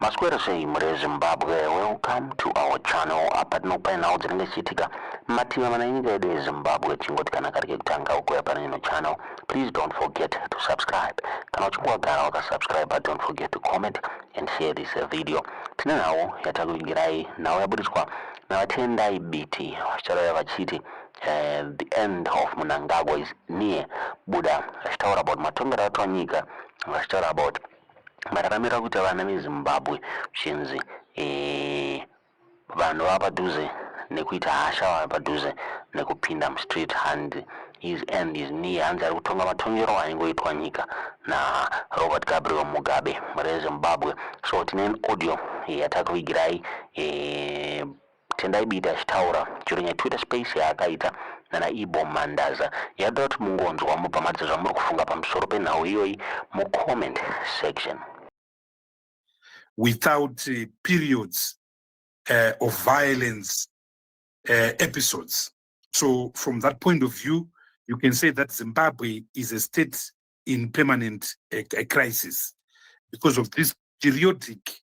Masquera say Zimbabwe, welcome to our channel. Apa tinokupana udzinenge chitika matima mananyika edu eZimbabwe chingotikana kari kekutanga uko apa nino channel. Please don't forget to subscribe. Kana uchingwagara wakasubscribe, don't forget to comment and share this video. Tine nawo yatakuingirai nawo yabudiswa na Tendai Biti vachitaura vachiti the end of Mnangagwa is near. Buddha vachitaura about matongero atonyika, vachitaura about mararamira kuti vana veZimbabwe chinzi vanhu vapadhuze nekuita hasha vapadhuze nekupinda mustreet and his end is near. Hanzi ari kutonga matongero aingoitwa nyika na Robert Gabriel Mugabe mureZimbabwe. So tine audio yatakuigirai Tendai Biti achitaura during a Twitter space yaakaita nana Ibo Mandaza. Yada kuti mungonzwa mupamatidza zvamuri kufunga pamusoro penhau iyoyi mu comment section. Without periods of violence episodes. So from that point of view, you can say that Zimbabwe is a state in permanent crisis because of these periodic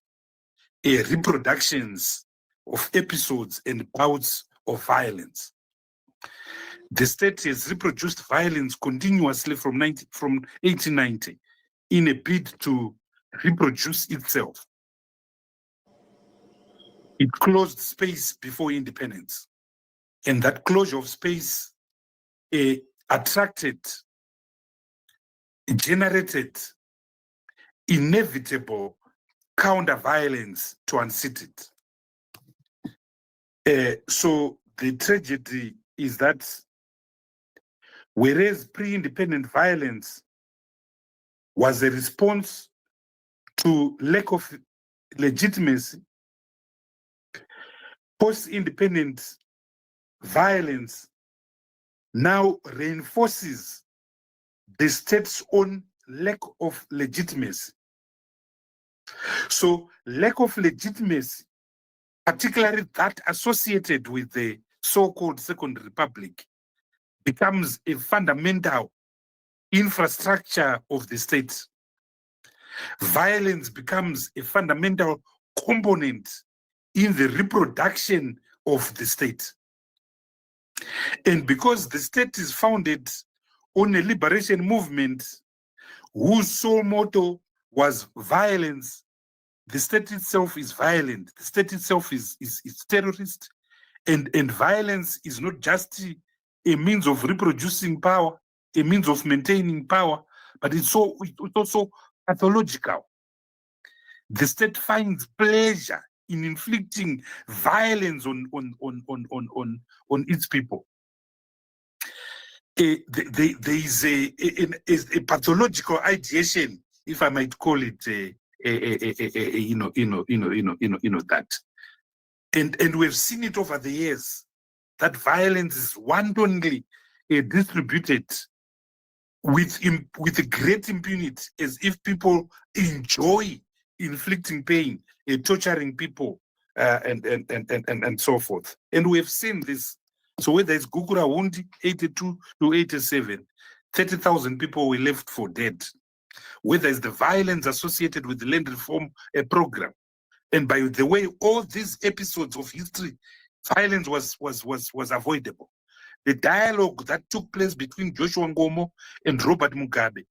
reproductions of episodes and bouts of violence. The state has reproduced violence continuously from 1890 in a bid to reproduce itself. It closed space before independence, and that closure of space generated inevitable counter-violence to unseat it. So the tragedy is that whereas pre-independent violence was a response to lack of legitimacy, post-independent violence now reinforces the state's own lack of legitimacy. So lack of legitimacy, particularly that associated with the so-called Second Republic, becomes a fundamental infrastructure of the state. Violence becomes a fundamental component in the reproduction of the state. And because the state is founded on a liberation movement whose sole motto was violence, the state itself is violent. The state itself is terrorist. And violence is not just a means of reproducing power, a means of maintaining power, but it's also pathological. The state finds pleasure in inflicting violence on its people. There is a pathological ideation, if I might call it, that, and we've seen it over the years that violence is wantonly distributed with great impunity, as if people enjoy inflicting pain, torturing people, and so forth. And we have seen this. So whether it's Gugura Wundi, 82 to 87, 30,000 people were left for dead. Whether it's the violence associated with the land reform program. And by the way, all these episodes of history, violence was avoidable. The dialogue that took place between Joshua Ngomo and Robert Mugabe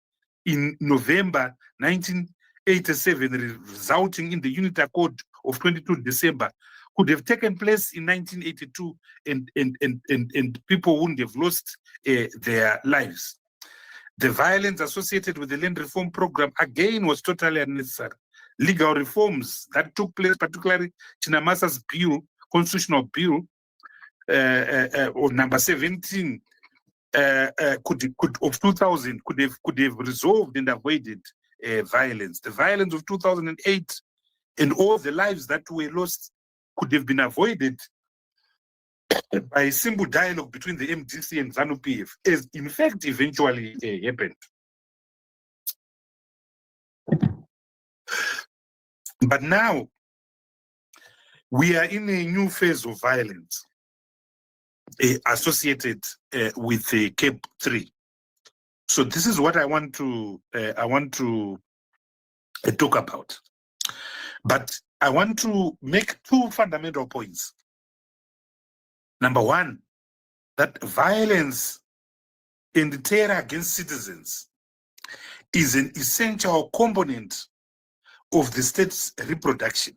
in November 1987, resulting in the Unity Accord of 22 December, could have taken place in 1982 and people wouldn't have lost their lives. The violence associated with the land reform program, again, was totally unnecessary. Legal reforms that took place, particularly Chinamasa's bill, constitutional bill, or number 17 of 2000 could have resolved and avoided violence. The violence of 2008 and all the lives that were lost could have been avoided by a simple dialogue between the MDC and ZANU-PF, as in fact eventually happened. But now we are in a new phase of violence associated with Cape 3. So this is what I want to talk about. But I want to make two fundamental points. Number one, that violence and terror against citizens is an essential component of the state's reproduction.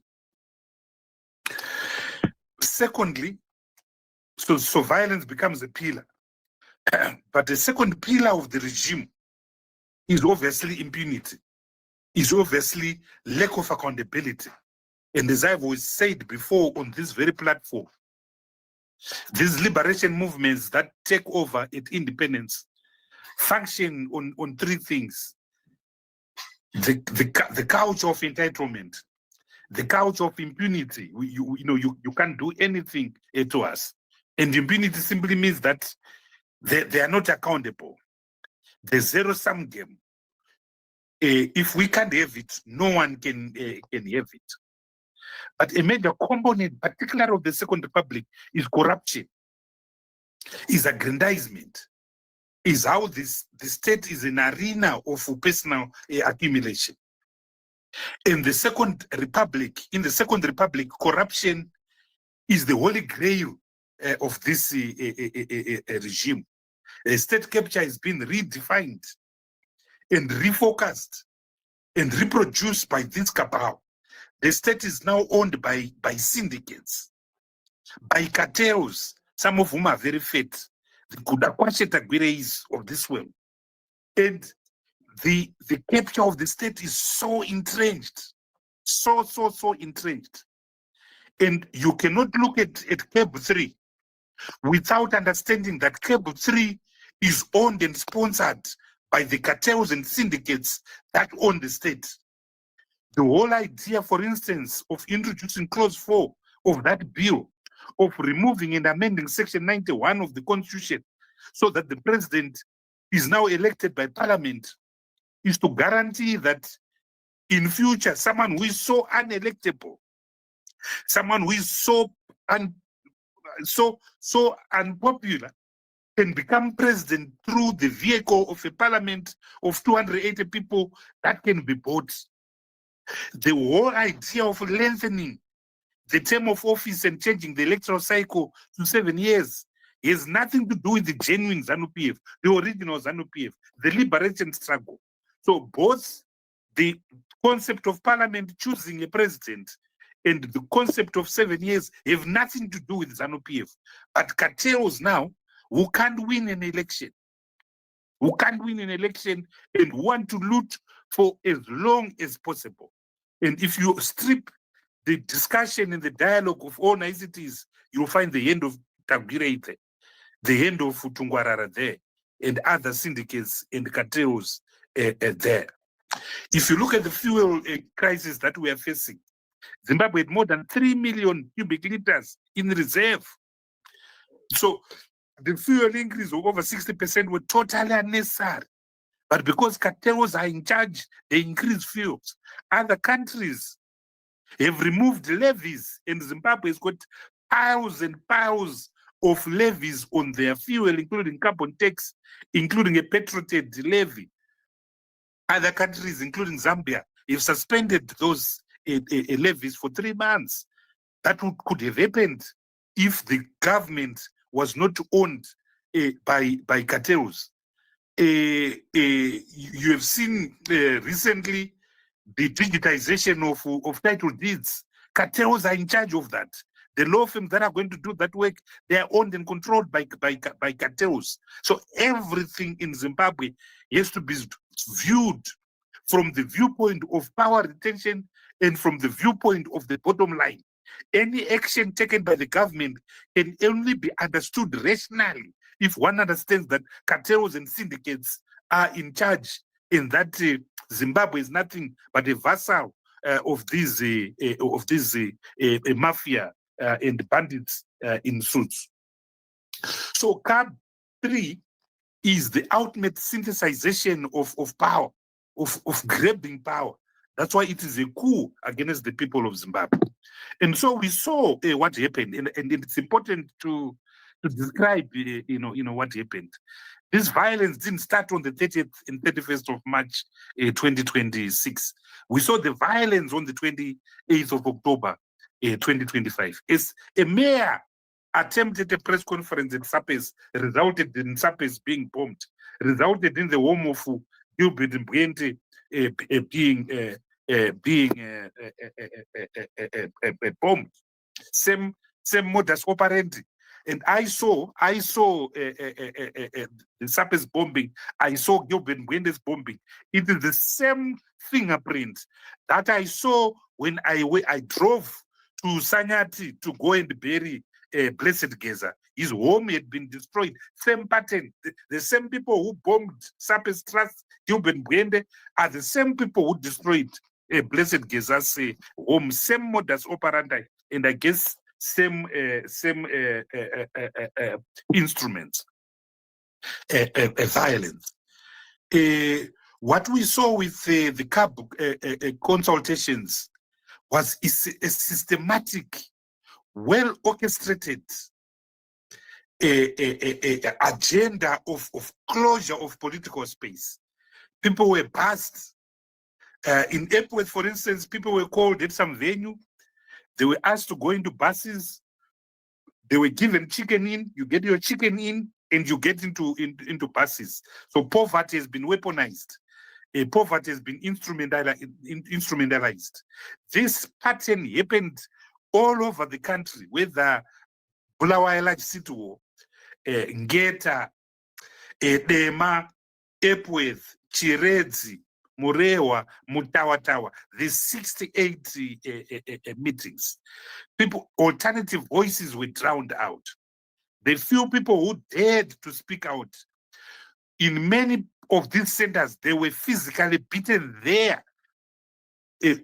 Secondly, so violence becomes a pillar. But the second pillar of the regime is obviously impunity, is obviously lack of accountability. And as I've always said before on this very platform, these liberation movements that take over at independence function on three things. The couch of entitlement, the couch of impunity. You can't do anything to us. And impunity simply means that they are not accountable. The zero-sum game. If we can't have it, no one can have it. But a major component, particularly of the Second Republic, is corruption, is aggrandizement, is how the state is an arena of personal accumulation. In the Second Republic, corruption is the holy grail of this regime. State capture has been redefined and refocused and reproduced by this cabal. The state is now owned by syndicates, by cartels, some of whom are very fat, the Kudakwashetagwireis of this world. And the capture of the state is so entrenched, so entrenched. And you cannot look at Cable 3 without understanding that Cable 3 is owned and sponsored by the cartels and syndicates that own the state. The whole idea, for instance, of introducing clause 4 of that bill, of removing and amending section 91 of the constitution so that the president is now elected by parliament, is to guarantee that in future, someone who is so unelectable, someone who is so unpopular, can become president through the vehicle of a parliament of 280 people that can be bought. The whole idea of lengthening the term of office and changing the electoral cycle to 7 years has nothing to do with the genuine ZANU-PF, the original ZANU-PF, the liberation struggle. So both the concept of parliament choosing a president and the concept of 7 years have nothing to do with ZANU-PF. But cartels now, who can't win an election, and want to loot for as long as possible. And if you strip the discussion and the dialogue of all niceties, you'll find the end of Tagwireite, the end of Tungwarara there, and other syndicates and cartels there. If you look at the fuel crisis that we are facing, Zimbabwe had more than 3 million cubic liters in reserve. So the fuel increase of over 60% were totally unnecessary. But because cartels are in charge, they increase fuels. Other countries have removed levies, and Zimbabwe has got piles and piles of levies on their fuel, including carbon tax, including a petrol-ted levy. Other countries, including Zambia, have suspended those levies for 3 months. That could have happened if the government was not owned by cartels. You have seen recently the digitization of title deeds. Cartels are in charge of that. The law firms that are going to do that work, they are owned and controlled by cartels. So everything in Zimbabwe has to be viewed from the viewpoint of power retention and from the viewpoint of the bottom line. Any action taken by the government can only be understood rationally if one understands that cartels and syndicates are in charge, and that Zimbabwe is nothing but a vassal of these mafia and bandits in suits. So CAB 3 is the ultimate synthesization of power, of grabbing power. That's why it is a coup against the people of Zimbabwe. And so we saw what happened, and it's important to describe what happened. This violence didn't start on the 30th and 31st of March 2026. We saw the violence on the 28th of October 2025. As a mayor attempted a press conference at Sapes, resulted in Sapes being bombed, resulted in the home of Gilbert Mbwente being bombed. Same modus operandi. And I saw the Sapes bombing. I saw Gilbert Mbwente's bombing. It is the same fingerprint that I saw when I drove to Sanyati to go and bury Blessed Geza. His home had been destroyed. Same pattern. The same people who bombed Sapes Trust, Gilbert Mbwente, are the same people who destroyed Blessed Geza's home. Same modus operandi. And I guess same instruments, violence. What we saw with the CAB consultations was a systematic, well orchestrated agenda of closure of political space. People were buzzed. In Epworth, for instance, people were called at some venue. They were asked to go into buses. They were given chicken in. You get your chicken in, and you get into buses. So poverty has been weaponized. Poverty has been instrumentalized. This pattern happened all over the country, whether Bulawayo City, Ngeta, Dema, Epworth, Chiredzi, Murewa, Mutawatawa. These 68 meetings. People, alternative voices were drowned out. The few people who dared to speak out, in many of these centers, they were physically beaten there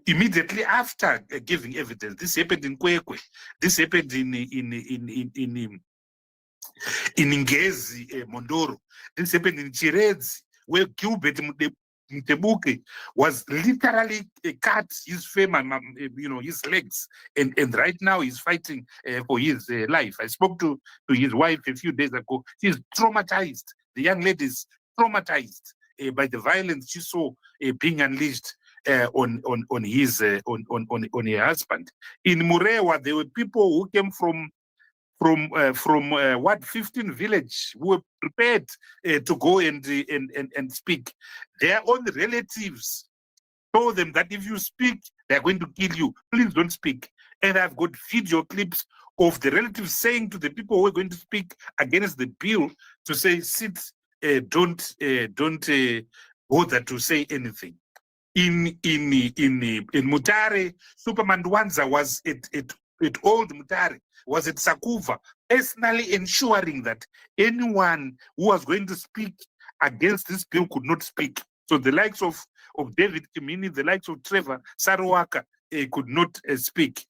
immediately after giving evidence. This happened in Kwekwe. This happened in Ngezi, Mondoro. This happened in Chiredzi, where Gilbert Mtebuke was literally cut his femur, his legs, and right now he's fighting for his life. I spoke to his wife a few days ago. She's traumatized. The young lady is traumatized by the violence she saw being unleashed on her husband. In Murewa, there were people who came from 15 village who were prepared to go and speak. Their own relatives told them that if you speak, they're going to kill you. Please don't speak. And I've got video clips of the relatives saying to the people who are going to speak against the bill to say, sit, don't bother to say anything. In Mutare, Superman Dwanza was at Old Mutare, was at Sakuva, personally ensuring that anyone who was going to speak against this bill could not speak. So the likes of David Kimini, the likes of Trevor Sarawaka could not speak.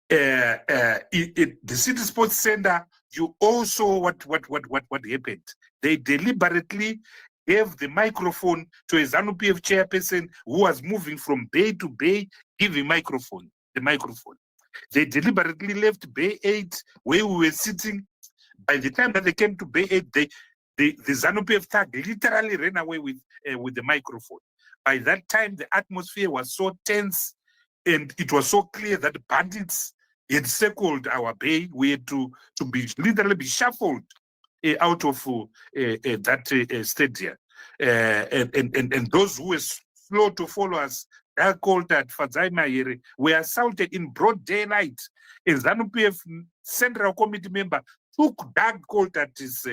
The City Sports Center, you also what happened. They deliberately gave the microphone to a ZANU-PF chairperson who was moving from bay to bay, giving the microphone. They deliberately left Bay 8 where we were sitting. By the time that they came to Bay 8, the ZANU-PF tag literally ran away with the microphone. By that time, the atmosphere was so tense and it was so clear that bandits had circled our bay. We had to literally be shuffled out of that stadium. And those who were slow to follow us, called that Fadzai Mayere, were assaulted in broad daylight. A ZANU-PF Central Committee member took Doug Coltart his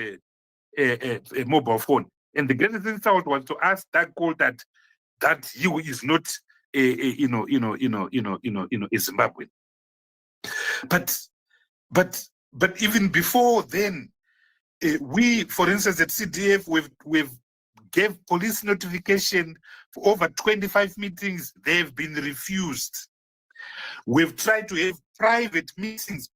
mobile phone. And the greatest insult was to ask Doug Coltart that he is not a Zimbabwean. But even before then, we, for instance, at CDF, we've gave police notification for over 25 meetings. They've been refused. We've tried to have private meetings.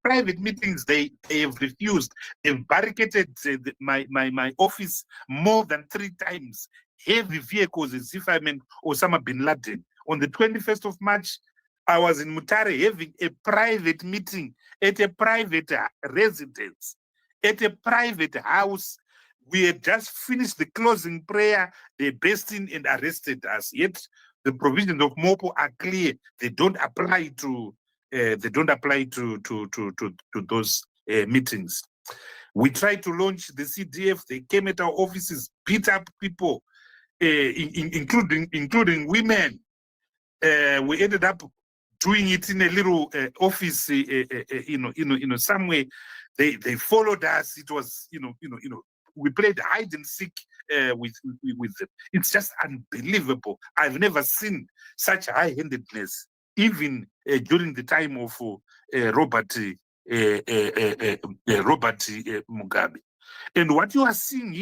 They have refused. They've barricaded my office more than 3 times. Heavy vehicles as if I'm Osama bin Laden. On the 21st of March, I was in Mutare having a private meeting at a private residence, at a private house. We had just finished the closing prayer. They burst in and arrested us. Yet the provisions of MOPO are clear. They don't apply to those meetings. We tried to launch the CDF. They came at our offices, beat up people, including women. We ended up doing it in a little office, somewhere. They followed us. It was, we played hide and seek with them. It's just unbelievable. I've never seen such high-handedness, even during the time of Robert Mugabe. And what you are seeing